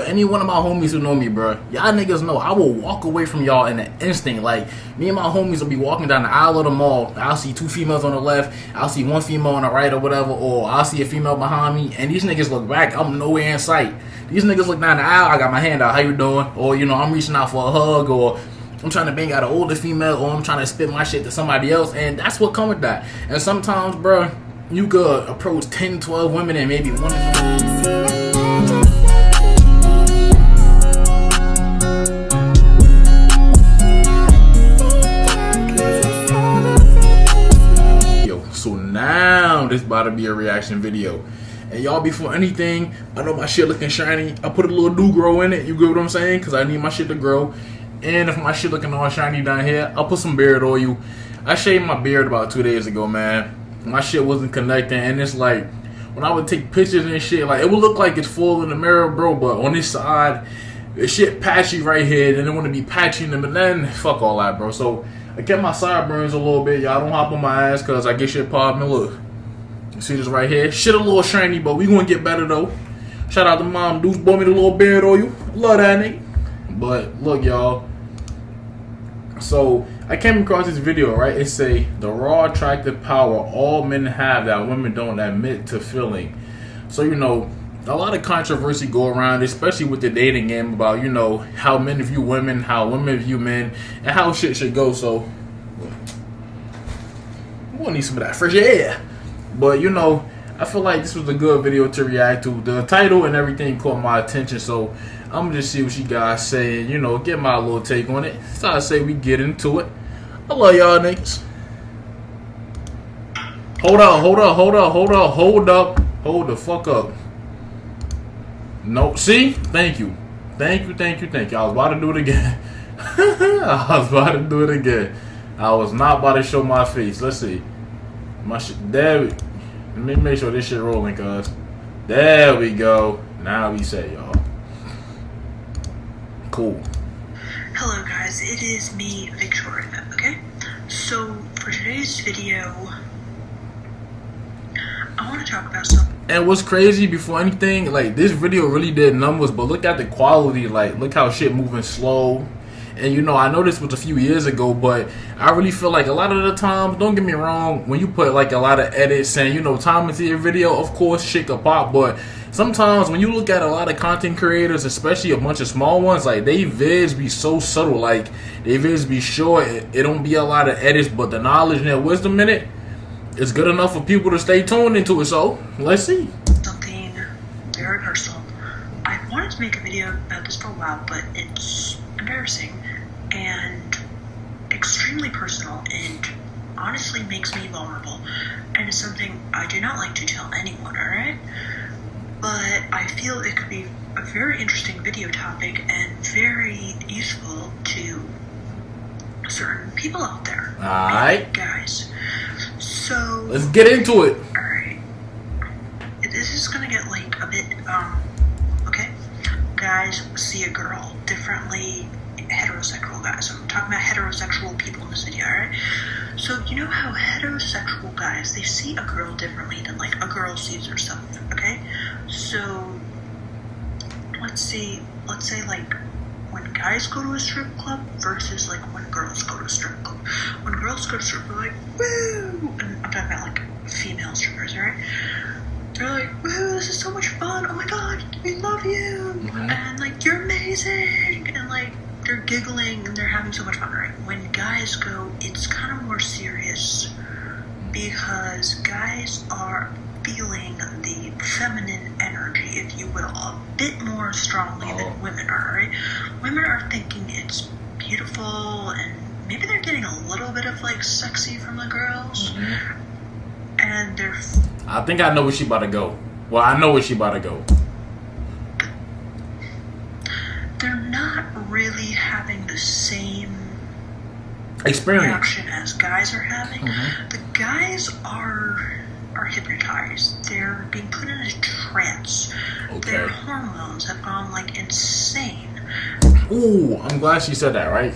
Any one of my homies who know me, bro, y'all niggas know I will walk away from y'all in an instant. Like, me and my homies will be walking down the aisle of the mall. I'll see two females on the left, I'll see one female on the right or whatever, or I'll see a female behind me, and these niggas look back, I'm nowhere in sight. These niggas look down the aisle, I got my hand out, how you doing? Or, you know, I'm reaching out for a hug, or I'm trying to bang out an older female, or I'm trying to spit my shit to somebody else, and that's what come with that. And sometimes, bro, you could approach 10, 12 women and maybe one of them. So now this about to be a reaction video. And y'all, before anything, I know my shit looking shiny. I put a little do grow in it, you get what I'm saying? Because I need my shit to grow. And if my shit looking all shiny down here, I'll put some beard oil. I shaved my beard about 2 days ago, man. My shit wasn't connecting, and it's like, when I would take pictures and shit, like, it would look like it's full in the mirror, bro, but on this side, the shit patchy right here, and it want to be patchy in the middle, then fuck all that, bro. So I kept my sideburns a little bit. Y'all don't hop on my ass because I get shit popping. Look, you see this right here? Shit a little shiny, but we gonna get better though. Shout out to Mom Deuce, bought me the little beard oil. Love that nigga. But look, y'all. So I came across this video, right? It say the raw attractive power all men have that women don't admit to feeling. So, you know, a lot of controversy go around, especially with the dating game, about, you know, how men view women, how women view men, and how shit should go. So we're gonna need some of that fresh air. But, you know, I feel like this was a good video to react to. The title and everything caught my attention, so I'm gonna just see what you guys say and, you know, get my little take on it. So I say we get into it. I love y'all niggas. Hold the fuck up. No, see? Thank you. I was about to do it again. I was not about to show my face. Let's see. My shit, there we, let me make sure this shit rolling, cuz. There we go. Now we say, y'all. Cool. Hello guys, it is me, Victoria, okay? So, for today's video, I want to talk about something. And what's crazy, before anything, like, this video really did numbers, but look at the quality, like, look how shit moving slow. And, you know, I know this was a few years ago, but I really feel like a lot of the times, don't get me wrong, when you put, like, a lot of edits and, you know, time into your video, of course, shit could pop, but sometimes when you look at a lot of content creators, especially a bunch of small ones, like, they vids be so subtle, like, they vids be short, it don't be a lot of edits, but the knowledge and their wisdom in it is good enough for people to stay tuned into it, so let's see. Something very personal. I wanted to make a video about this for a while, but it's embarrassing and extremely personal and honestly makes me vulnerable, and it's something I do not like to tell anyone, alright? But I feel it could be a very interesting video topic and very useful to certain people out there. Alright. Guys. So let's get into it. Alright. This is gonna get like a bit, okay? Guys see a girl differently, heterosexual guys. I'm talking about heterosexual people in this video, alright? So, you know how heterosexual guys, they see a girl differently than, like, a girl sees herself, okay? So, let's say, like, when guys go to a strip club versus, like, when girls go to a strip club. When girls go to a strip club, like, woo! And I'm talking about, like, female strippers, alright? They're like, woo, this is so much fun, oh my god, we love you! Mm-hmm. And, like, you're amazing! And, like, they're giggling and they're having so much fun, right? When guys go, it's kind of more serious because guys are feeling the feminine energy, if you will, a bit more strongly than women are, right? Women are thinking it's beautiful and maybe they're getting a little bit of like sexy from the girls, and they're... I think I know where she about to go. Well, I know where she about to go. They're not really having the same experience reaction as guys are having. The guys are hypnotized. They're being put in a trance. Okay. Their hormones have gone like insane. Ooh, I'm glad she said that, right?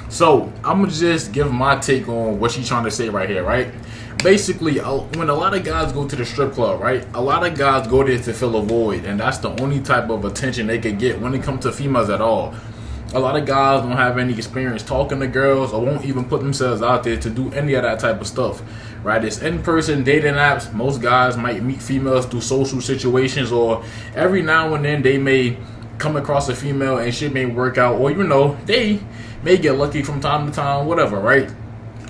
So I'm gonna just give my take on what she's trying to say right here, right? basically, when a lot of guys go to the strip club, right? A lot of guys go there to fill a void, and that's the only type of attention they could get when it comes to females at all. A lot of guys don't have any experience talking to girls or won't even put themselves out there to do any of that type of stuff, right? It's in-person dating apps. Most guys might meet females through social situations, or every now and then they may come across a female and shit may work out, or they may get lucky from time to time, whatever, right?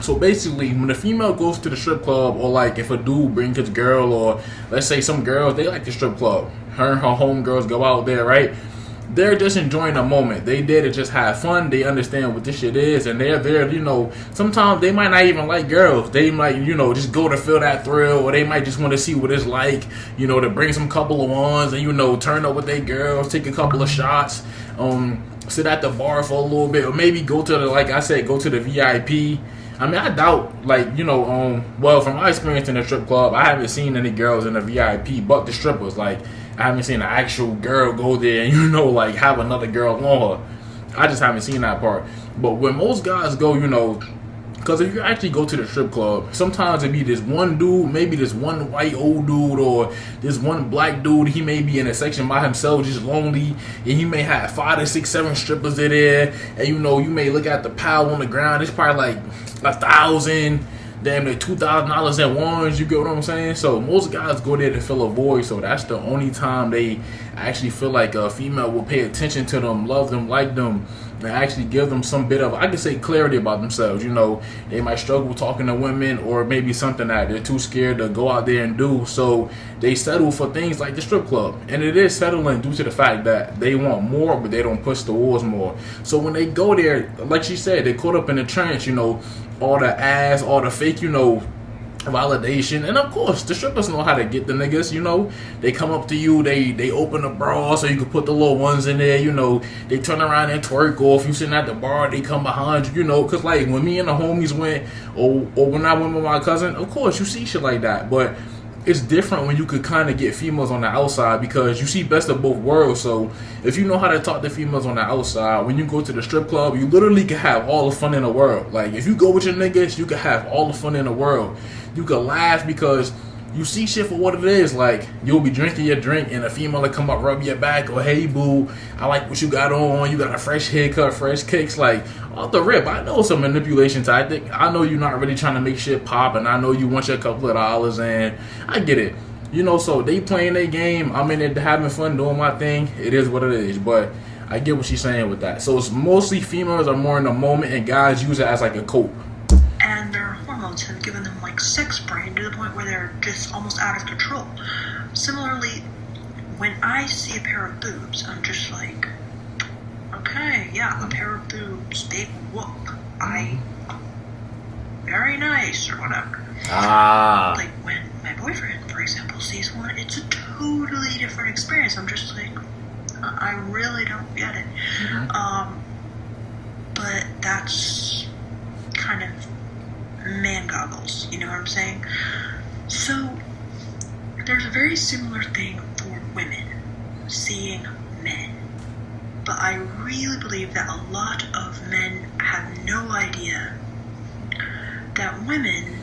So basically, when a female goes to the strip club, or like if a dude brings his girl, or let's say some girls, they like the strip club, her and her homegirls go out there, right? They're just enjoying the moment. They there to just have fun. They understand what this shit is, and they're there, sometimes they might not even like girls. They might, just go to feel that thrill, or they might just want to see what it's like, to bring some couple of ones and, turn up with their girls, take a couple of shots, sit at the bar for a little bit, or maybe go to go to the VIP. I mean, I doubt, well, from my experience in the strip club, I haven't seen any girls in the VIP, but the strippers, I haven't seen an actual girl go there and, have another girl on her. I just haven't seen that part. But when most guys go, because if you actually go to the strip club, sometimes it be this one dude, maybe this one white old dude, or this one black dude. He may be in a section by himself, just lonely, and he may have 5 to 6, 7 strippers in there. And you may look at the pile on the ground. It's probably like $1,000, damn near $2,000 at once. You get what I'm saying? So most guys go there to fill a void. So that's the only time they actually feel like a female will pay attention to them, love them, like them, and actually give them some bit of, I could say, clarity about themselves. They might struggle talking to women, or maybe something that they're too scared to go out there and do. So they settle for things like the strip club. And it is settling due to the fact that they want more, but they don't push towards more. So when they go there, like she said, they're caught up in the trance, all the ass, all the fake, validation. And of course, the strippers know how to get the niggas, They come up to you, they open the bra so you can put the little ones in there, They turn around and twerk, or if you sitting at the bar, they come behind you, Because when me and the homies went, or when I went with my cousin, of course, you see shit like that. But it's different when you could kind of get females on the outside, because you see best of both worlds. So if you know how to talk to females on the outside, when you go to the strip club, you literally can have all the fun in the world. Like, if you go with your niggas, you can have all the fun in the world. You can laugh because you see shit for what it is. Like, you'll be drinking your drink and a female will come up, rub your back, or hey boo, I like what you got on, you got a fresh haircut, fresh kicks. Like, off the rip, I know it's a manipulation tactic. I know you're not really trying to make shit pop, and I know you want your couple of dollars, and I get it. So they playing their game, I'm in it having fun, doing my thing. It is what it is. But I get what she's saying with that. So it's mostly females are more in the moment, and guys use it as like a cope. And their hormones have given them sex brain to the point where they're just almost out of control. Similarly, when I see a pair of boobs, I'm just like, okay, yeah, a pair of boobs, big whoop. Very nice, or whatever. Like when my boyfriend, for example, sees one, it's a totally different experience. I'm just like, I really don't get it. But that's kind of man goggles, you know what I'm saying? So there's a very similar thing for women seeing men, but I really believe that a lot of men have no idea that women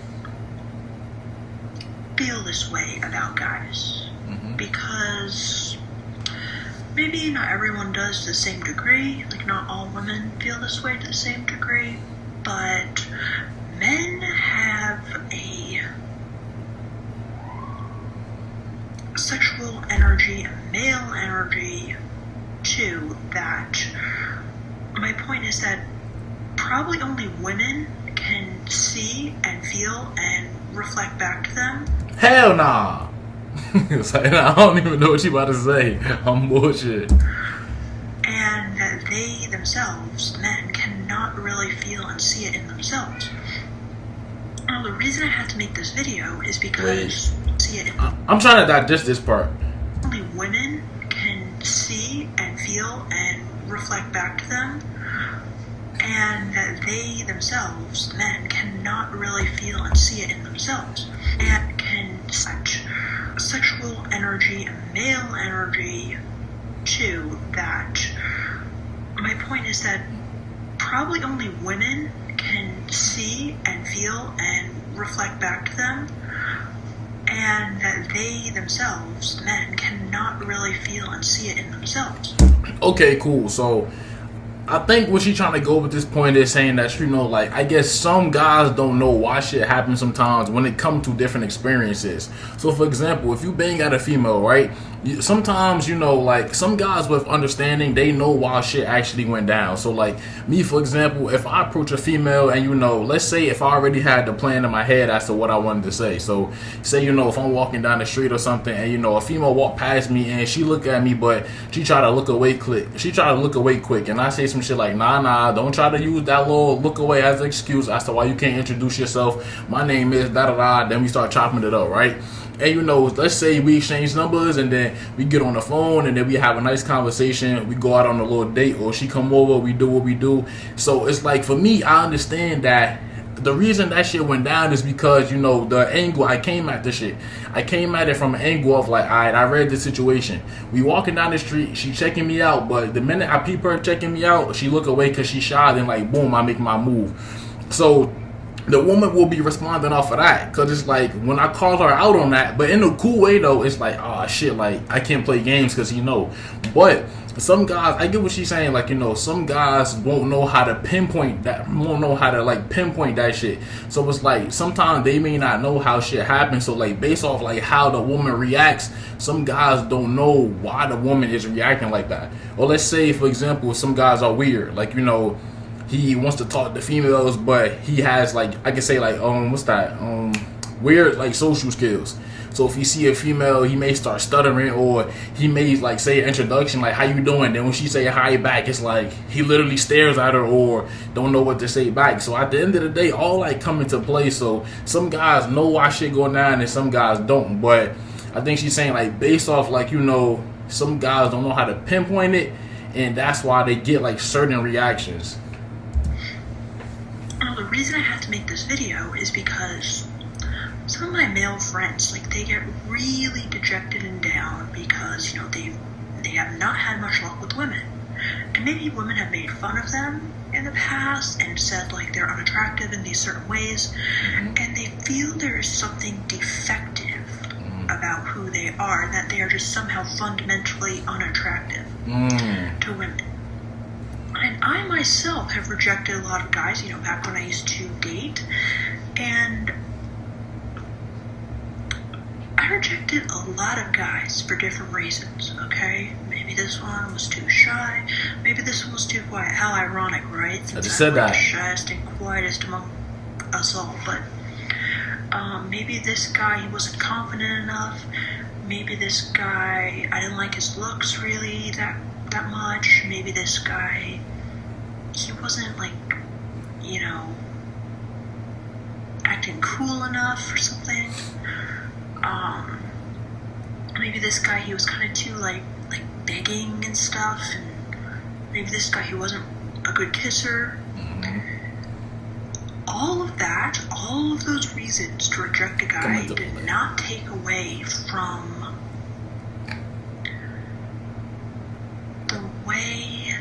feel this way about guys, because maybe not everyone does to the same degree, like not all women feel this way to the same degree, but men have a sexual energy, a male energy too, that my point is that probably only women can see and feel and reflect back to them. Hell nah. It's like, I don't even know what you about to say. I'm bullshit. And that they themselves, men, cannot really feel and see it in themselves. Now, the reason I had to make this video is because see it. I'm trying to digest this part. Only women can see and feel and reflect back to them, and that they themselves, men, cannot really feel and see it in themselves, and can such sexual energy and male energy too. That my point is that probably only women can see and feel and reflect back to them, and that they themselves, men, cannot really feel and see it in themselves. Okay, cool. So I think what she's trying to go with this point is saying that, you know, like, I guess some guys don't know why shit happens sometimes when it comes to different experiences. So, for example, if you bang at a female, right, sometimes, you know, like, some guys with understanding, they know why shit actually went down. So, like, me, for example, if I approach a female and, you know, let's say if I already had the plan in my head as to what I wanted to say. So, say, you know, if I'm walking down the street or something and, you know, a female walk past me and she look at me, but she try to look away quick. And I say some shit like, nah, don't try to use that little look away as an excuse as to why you can't introduce yourself. My name is da-da-da. Then we start chopping it up, right? And, you know, let's say we exchange numbers and then we get on the phone and then we have a nice conversation. We go out on a little date, or she come over, we do what we do. So it's like, for me, I understand that the reason that shit went down is because, you know, the angle I came at the shit. I came at it from an angle of like, alright, I read the situation. We walking down the street, she checking me out, but the minute I peep her checking me out, she look away because she shy, then like, boom, I make my move. So the woman will be responding off of that, because it's like, when I call her out on that, but in a cool way though, it's like, oh shit, like, I can't play games because you know. But some guys, I get what she's saying, like, you know, some guys won't know how to pinpoint that shit. So it's like, sometimes they may not know how shit happens. So like, based off like how the woman reacts, some guys don't know why the woman is reacting like that. Or let's say, for example, some guys are weird, like, you know, he wants to talk to females, but he has like, I can say like, weird like social skills. So if you see a female, he may start stuttering, or he may like say an introduction like, how you doing? Then when she say hi back, it's like he literally stares at her or don't know what to say back. So at the end of the day, all like come into play. So some guys know why shit going down and some guys don't. But I think she's saying like, based off like, you know, some guys don't know how to pinpoint it, and that's why they get like certain reactions. Well, the reason I had to make this video is because some of my male friends, like, they get really dejected and down because, you know, they have not had much luck with women. And maybe women have made fun of them in the past and said, like, they're unattractive in these certain ways. And they feel there is something defective about who they are, that they are just somehow fundamentally unattractive to women. And I myself have rejected a lot of guys, you know, back when I used to date. And I rejected a lot of guys for different reasons, okay? Maybe this one was too shy. Maybe this one was too quiet. How ironic, right? Since I just said that. The shyest and quietest among us all. But maybe this guy, he wasn't confident enough. Maybe this guy, I didn't like his looks really that much. Maybe this guy, he wasn't like, you know, acting cool enough or something. Maybe this guy, he was kind of too like begging and stuff, and maybe this guy, he wasn't a good kisser. All of that, all of those reasons to reject a guy did not take away from the way,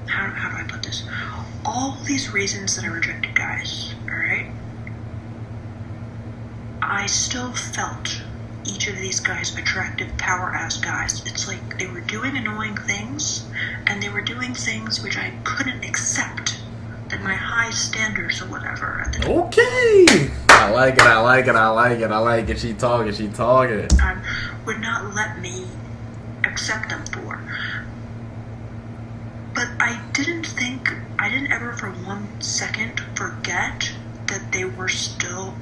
how do I put this? All these reasons that I rejected guys, alright? I still felt each of these guys attractive, power-ass guys. It's like they were doing annoying things, and they were doing things which I couldn't accept at my high standards or whatever at the time. Okay! I like it. She talking. Would not let me accept them for. But I didn't ever for 1 second forget that they were still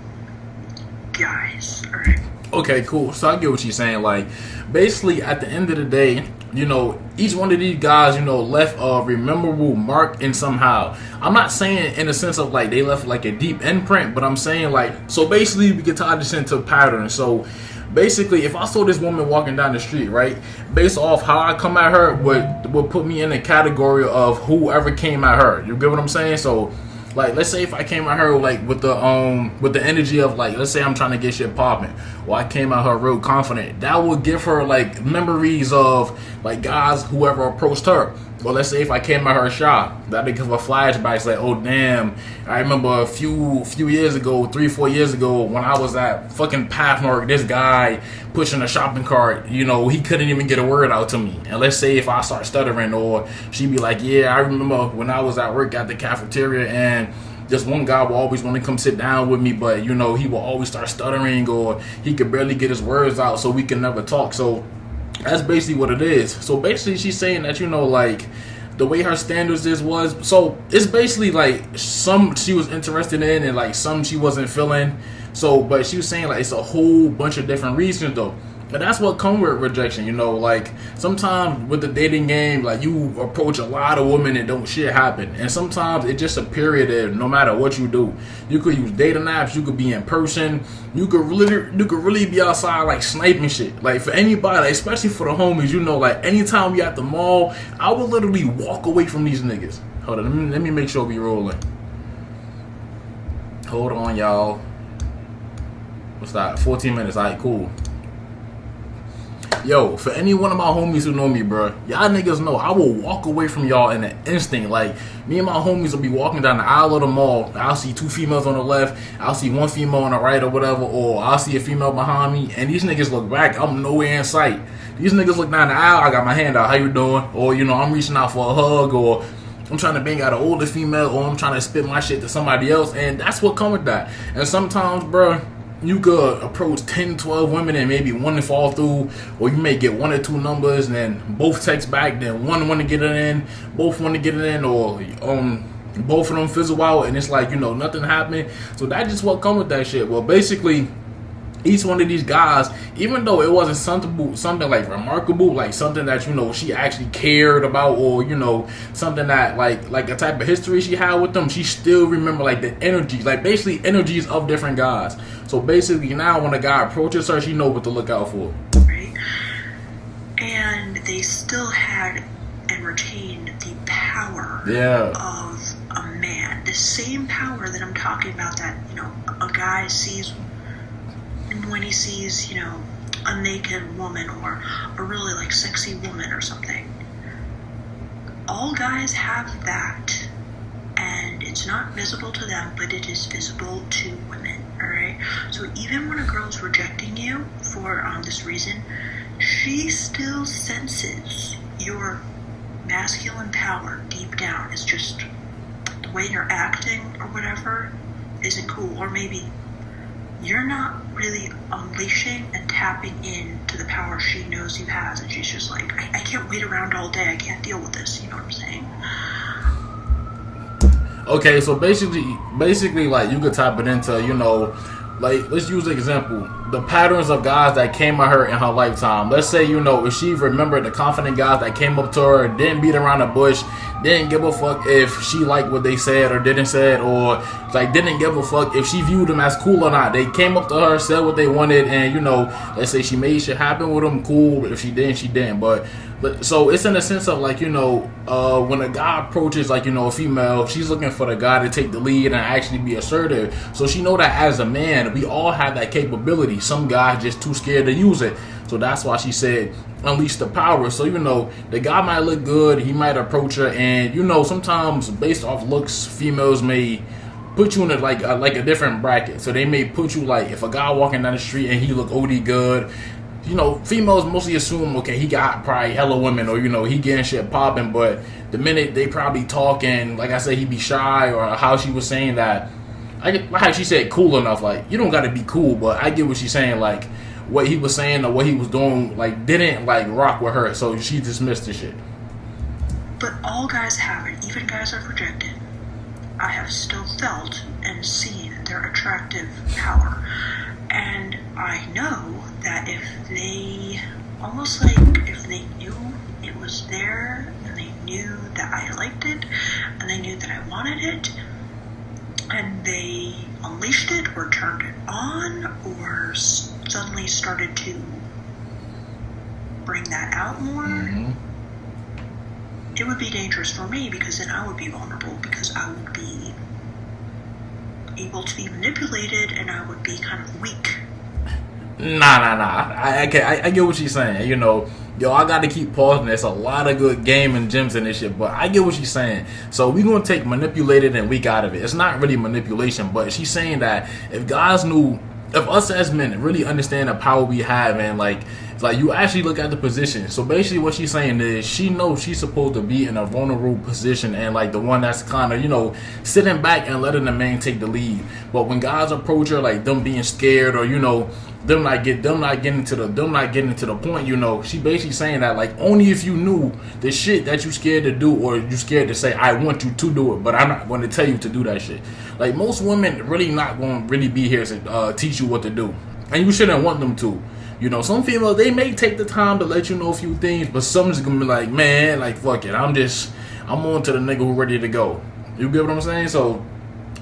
guys, alright? Okay, cool. So I get what you're saying. Like, basically, at the end of the day, you know, each one of these guys, you know, left a memorable mark in somehow. I'm not saying in the sense of like they left like a deep imprint, but I'm saying like, so basically we can tie this into a pattern. So basically, if I saw this woman walking down the street, right, based off how I come at her, would put me in the category of whoever came at her. You get what I'm saying? So, like, let's say if I came at her like with the energy of like, let's say I'm trying to get shit popping, or I came at her real confident, that would give her like memories of like guys whoever approached her. Well, let's say if I came at her shy, that'd give her flashbacks like, oh damn, I remember a few years ago, 3-4 years ago, when I was at fucking Pathmark, this guy pushing a shopping cart, you know, he couldn't even get a word out to me. And let's say if I start stuttering, or she'd be like, yeah, I remember when I was at work at the cafeteria and this one guy will always want to come sit down with me, but you know, he will always start stuttering, or he could barely get his words out, so we can never talk. So that's basically what it is. So basically she's saying that, you know, like the way her standards was, so it's basically like some she was interested in and like some she wasn't feeling. So but she was saying like it's a whole bunch of different reasons though. And that's what comes with rejection, you know, like sometimes with the dating game, like you approach a lot of women and don't shit happen. And sometimes it's just a period of no matter what you do. You could use dating apps, you could be in person, you could really be outside like sniping shit. Like for anybody, like, especially for the homies, you know, like anytime we at the mall, I would literally walk away from these niggas. Hold on, let me make sure we rolling. Hold on, y'all. What's that? 14 minutes, alright, cool. Yo, for any one of my homies who know me, bro, y'all niggas know I will walk away from y'all in an instant. Like, me and my homies will be walking down the aisle of the mall. I'll see 2 females on the left, I'll see 1 female on the right or whatever, or I'll see a female behind me, and these niggas look back, I'm nowhere in sight. These niggas look down the aisle, I got my hand out, how you doing? Or, you know, I'm reaching out for a hug, or I'm trying to bang out an older female, or I'm trying to spit my shit to somebody else, and that's what come with that. And sometimes, bro, you could approach 10, 12 women and maybe one to fall through, or you may get 1 or 2 numbers and then both text back, then one want to get it in, both want to get it in, or both of them fizzle out, and it's like, you know, nothing happened. So that's just what come with that shit. Well, basically, each one of these guys, even though it wasn't something like remarkable, like something that, you know, she actually cared about, or, you know, something that like a type of history she had with them, she still remember like the energy, like basically energies of different guys. So basically now when a guy approaches her, she know what to look out for. Right? And they still had and retained the power of a man. The same power that I'm talking about, that, you know, a guy sees when he sees, you know, a naked woman or a really like sexy woman or something. All guys have that, and it's not visible to them, but it is visible to women. Alright, so even when a girl's rejecting you for this reason, she still senses your masculine power deep down. It's just the way you're acting or whatever isn't cool, or maybe you're not really unleashing and tapping into the power she knows you has, and she's just like, I can't wait around all day, I can't deal with this, you know what I'm saying? Okay, so basically, like, you could type it into, you know, like, let's use an example. The patterns of guys that came at her in her lifetime. Let's say, you know, if she remembered the confident guys that came up to her, didn't beat around the bush, didn't give a fuck if she liked what they said or didn't say it, or, like, didn't give a fuck if she viewed them as cool or not. They came up to her, said what they wanted, and, you know, let's say she made shit happen with them, cool. If she didn't, she didn't. But so it's in the sense of, like, you know, when a guy approaches, like, you know, a female, she's looking for the guy to take the lead and actually be assertive. So she know that as a man, we all have that capability. Some guys just too scared to use it. So that's why she said unleash the power. So, you know, the guy might look good, he might approach her, and, you know, sometimes based off looks, females may put you in a different bracket. So they may put you, like, if a guy walking down the street and he look OD good, you know, females mostly assume, okay, he got probably hella women, or, you know, he getting shit popping. But the minute they probably talk, and like I said, he be shy, or how she was saying that, how she said cool enough, like, you don't gotta be cool, but I get what she's saying, like, what he was saying or what he was doing, like, didn't, like, rock with her, so she dismissed the shit. But all guys have it, even guys I've rejected. I have still felt and seen their attractive power. And I know that if they, almost like if they knew it was there, and they knew that I liked it, and they knew that I wanted it, and they unleashed it or turned it on, or suddenly started to bring that out more, it would be dangerous for me, because then I would be vulnerable, because I would be able to be manipulated, and I would be kind of weak. Nah. I get what she's saying. You know, yo, I got to keep pausing. There's a lot of good game and gems in this shit, but I get what she's saying. So we gonna take manipulated and weak out of it. It's not really manipulation, but she's saying that if guys knew, if us as men really understand the power we have, and like you actually look at the position. So basically what she's saying is she knows she's supposed to be in a vulnerable position, and like the one that's kind of, you know, sitting back and letting the man take the lead. But when guys approach her, like them being scared, or you know, them not getting to the point, you know, she basically saying that like only if you knew the shit that you scared to do, or you scared to say I want you to do it, but I'm not going to tell you to do that shit. Like most women really not going to really be here to teach you what to do, and you shouldn't want them to. You know, some females, they may take the time to let you know a few things, but some's gonna be like, man, like fuck it, I'm on to the nigga who ready to go. You get what I'm saying? So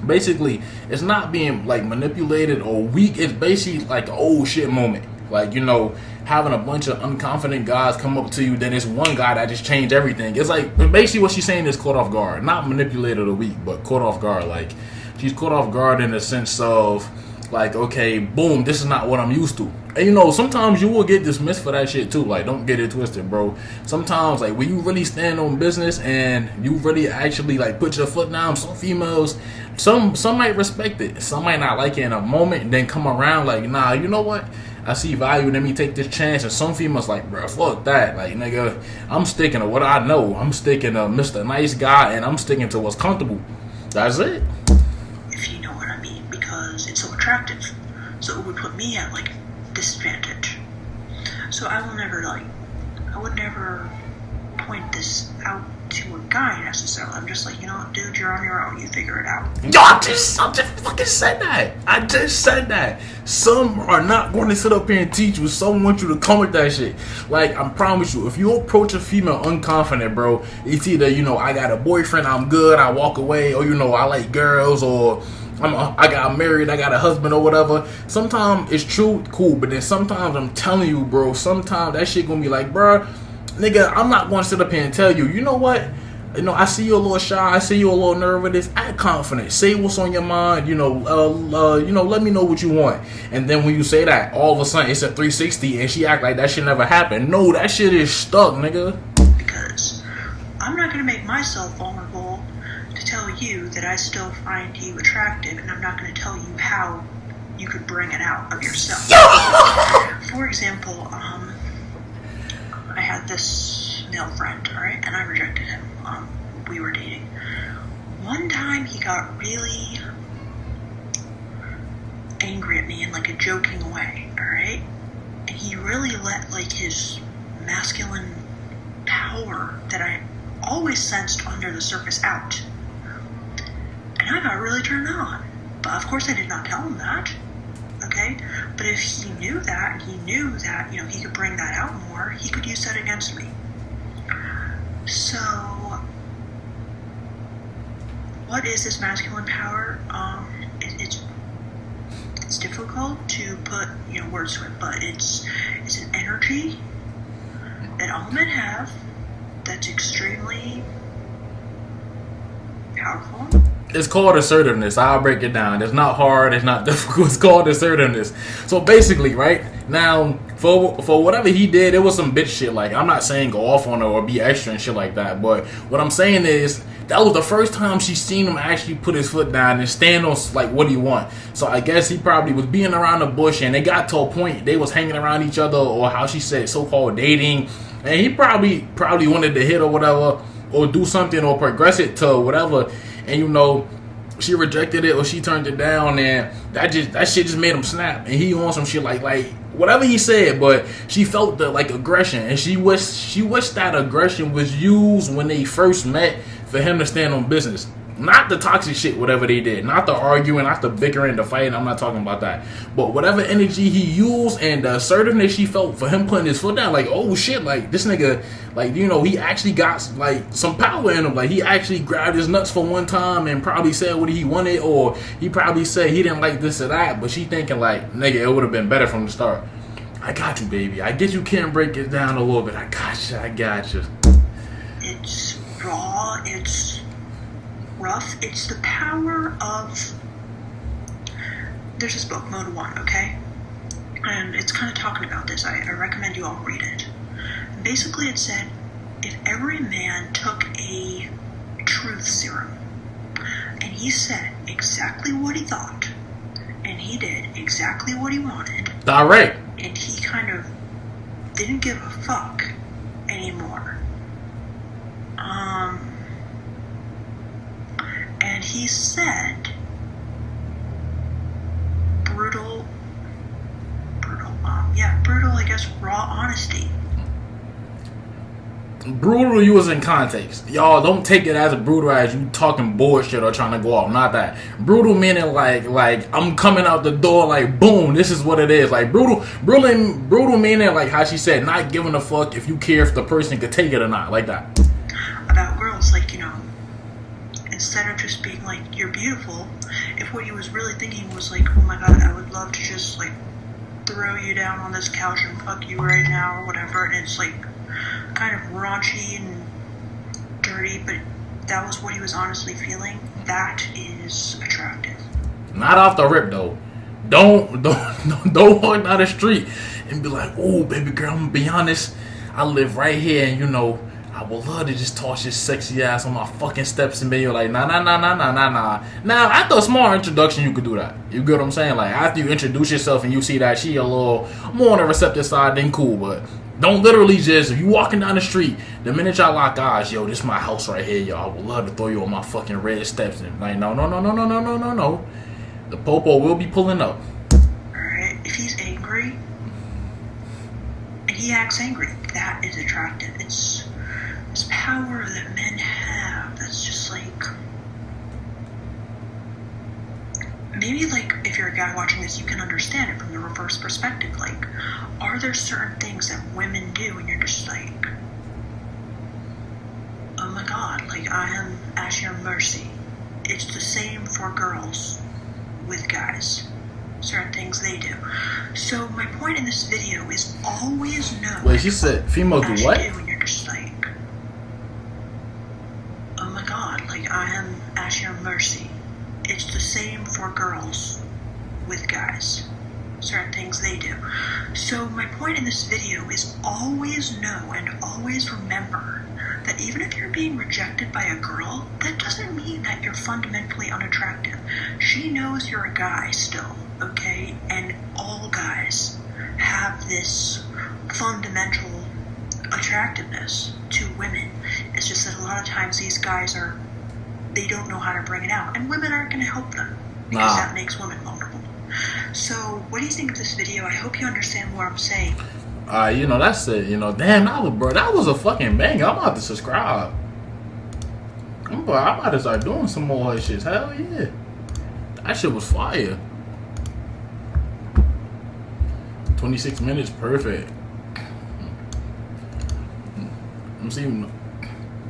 basically, it's not being like manipulated or weak. It's basically like an old shit moment. Like, you know, having a bunch of unconfident guys come up to you, then it's one guy that just changed everything. It's like basically what she's saying is caught off guard, not manipulated or weak, but caught off guard. Like she's caught off guard in the sense of like, okay, boom, this is not what I'm used to. And you know, sometimes you will get dismissed for that shit too. Like, don't get it twisted, bro. Sometimes, like, when you really stand on business and you really actually like put your foot down, some females, some might respect it, some might not like it in a moment, and then come around like, nah, you know what? I see value. Let me take this chance. And some females like, bro, fuck that. Like, nigga, I'm sticking to what I know. I'm sticking to Mr. Nice Guy, and I'm sticking to what's comfortable. That's it. If you know what I mean, because it's so attractive, so it would put me at like disadvantage. So I would never point this out to a guy necessarily. I'm just like, you know, dude, you're on your own. You figure it out. Yo, I just fucking said that. I just said that. Some are not going to sit up here and teach you. Some want you to come with that shit. Like, I promise you, if you approach a female unconfident, bro, it's either, you know, I got a boyfriend, I'm good, I walk away, or, you know, I like girls, or I got married, I got a husband or whatever. Sometimes it's true, cool, but then sometimes I'm telling you, bro, sometimes that shit gonna be like, bro, nigga, I'm not gonna sit up here and tell you, you know what? You know, I see you a little shy, I see you a little nervous. Act confident. Say what's on your mind. You know, let me know what you want. And then when you say that, all of a sudden it's a 360, and she act like that shit never happened. No, that shit is stuck, nigga. Because I'm not gonna make myself vulnerable to tell you that I still find you attractive, and I'm not going to tell you how you could bring it out of yourself. For example, I had this male friend, alright, and I rejected him. We were dating. One time he got really angry at me in like a joking way, alright? And he really let like his masculine power that I always sensed under the surface out. And I got really turned on. But of course I did not tell him that. Okay? But if he knew that, and he knew that, you know, he could bring that out more, he could use that against me. So, what is this masculine power? It's difficult to put, you know, words to it, but it's an energy that all men have that's extremely powerful. It's called assertiveness. I'll break it down. It's not hard. It's not difficult. It's called assertiveness. So basically, right now, for whatever he did, it was some bitch shit. Like, I'm not saying go off on her or be extra and shit like that. But what I'm saying is that was the first time she seen him actually put his foot down and stand on like what he want. So I guess he probably was being around the bush, and they got to a point they was hanging around each other, or how she said, so-called dating. And he probably wanted to hit or whatever, or do something, or progress it to whatever. And you know, she rejected it, or she turned it down, and that shit just made him snap. And he on some shit like whatever he said, but she felt the like aggression, and she wished that aggression was used when they first met for him to stand on business. Not the toxic shit, whatever they did. Not the arguing, not the bickering, the fighting. I'm not talking about that. But whatever energy he used and the assertiveness she felt for him putting his foot down, like, oh shit, like this nigga, like, you know, he actually got like some power in him. Like, he actually grabbed his nuts for one time and probably said what he wanted, or he probably said he didn't like this or that, but she thinking like, nigga, it would have been better from the start. I got you, baby. I get you can't break it down a little bit. I got you. It's raw, it's rough, it's the power of, there's this book, Mode 1, okay? and it's kind of talking about this. I recommend you all read it. Basically, it said, if every man took a truth serum and he said exactly what he thought and he did exactly what he wanted, direct, and he kind of didn't give a fuck anymore, and he said brutal, I guess, raw honesty. Brutal, you was in context. Y'all don't take it as brutal as you talking bullshit or trying to go off. Not that. Brutal meaning like I'm coming out the door like boom, this is what it is. Like brutal meaning like how she said, not giving a fuck if you care if the person could take it or not, like that. About girls, like, you know, instead of just being like, you're beautiful, if what he was really thinking was like, oh my god, I would love to just like throw you down on this couch and fuck you right now or whatever, and it's like kind of raunchy and dirty, but that was what he was honestly feeling, that is attractive. Not off the rip though. Don't walk down the street and be like, oh baby girl, I'm gonna be honest, I live right here and you know I would love to just toss your sexy ass on my fucking steps and be like, nah. Now, after a small introduction, you could do that. You get what I'm saying? Like, after you introduce yourself and you see that she a little more on the receptive side, then cool. But don't literally just, if you walking down the street, the minute y'all lock eyes, yo, this is my house right here, yo. I would love to throw you on my fucking red steps. And like, no. The popo will be pulling up. Alright, if he's angry, and he acts angry, that is attractive. It's this power that men have that's just like, maybe like if you're a guy watching this, you can understand it from the reverse perspective. Like, are there certain things that women do and you're just like, oh my god, like I am at your mercy. It's the same for girls with guys. Certain things they do. So my point in this video is always know. Wait, she said female do what? And you're just like, oh my god, like I am at your mercy. It's the same for girls with guys. Certain things they do. So my point in this video is always know and always remember that even if you're being rejected by a girl, that doesn't mean that you're fundamentally unattractive. She knows you're a guy still, okay? And all guys have this fundamental attractiveness to women. It's just that a lot of times these guys they don't know how to bring it out, and women aren't going to help them because that makes women vulnerable. So what do you think of this video? I hope you understand what I'm saying. You know, that's it. You know, damn, that was a fucking banger. I'm about to subscribe. I'm about to start doing some more shit. Hell yeah, that shit was fire. 26 minutes, perfect. I'm seeing.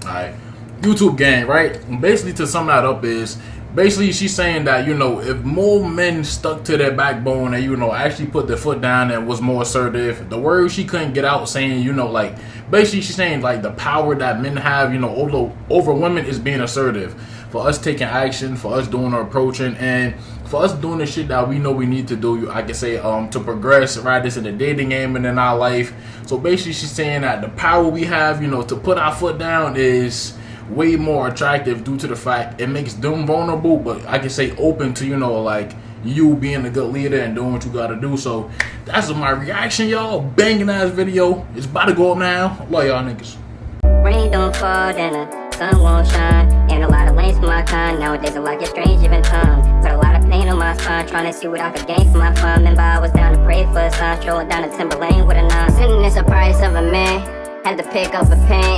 Alright, YouTube gang, right? Basically, to sum that up is, basically she's saying that, you know, if more men stuck to their backbone and, you know, actually put their foot down and was more assertive, the word she couldn't get out saying, you know, like, basically she's saying like the power that men have, you know, over women is being assertive. For us taking action, for us doing our approaching, and for us doing the shit that we know we need to do, I can say, to progress, right? This in the dating game and in our life. So basically she's saying that the power we have, you know, to put our foot down is way more attractive due to the fact it makes them vulnerable, but I can say open to, you know, like you being a good leader and doing what you gotta do. So that's my reaction, y'all. Banging ass video. It's about to go up now. Love y'all niggas. Rain don't fall, then the sun won't shine. And a lot of lanes for my kind. Nowadays a lot get strange even time. Put a lot of pain on my spine, trying to see what I could gain from my fun. Remember I was down to pray for a sign, strolling down the timber lane with a 9. Sitting is the price of a man. Had to pick up a pen.